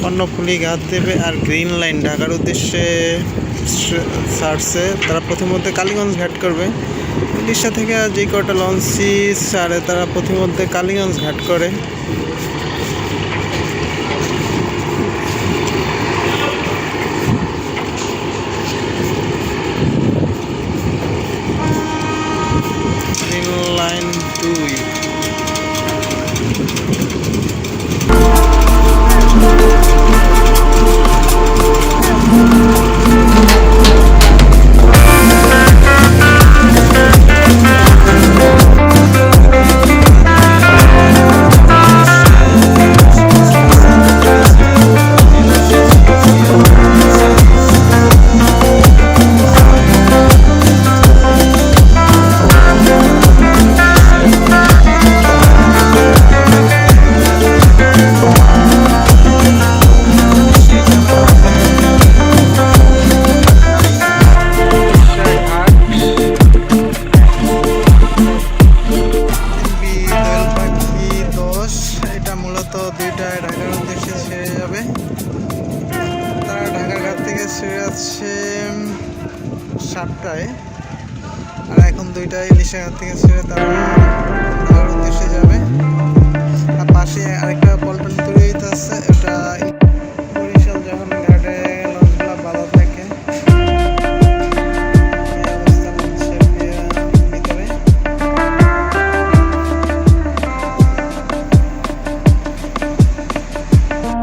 কর্ণফুলী ঘাট দেবে। আর green line ঢাকার উদ্দেশ্যে ছাড়ছে, তারা প্রথমে কালীগঞ্জ ঘাট করবে। উড়িষ্যা থেকে যে কটা লঞ্চই ছাড়ে তারা প্রথমে কালীগঞ্জ ঘাট করে। Green line 2। দুইটায় ঢাকার উদ্দেশ্যে ছেড়ে যাবে। তারা ঢাকার ঘাট থেকে ছেড়ে যাচ্ছে 7টায়, আর এখন 2টায় ইলিশা ঘাট থেকে ছেড়ে তারা ঢাকার উদ্দেশ্যে যাবে। আর পাশে আরেকটা পল্টন তৈরি হইতে আছে, ওটা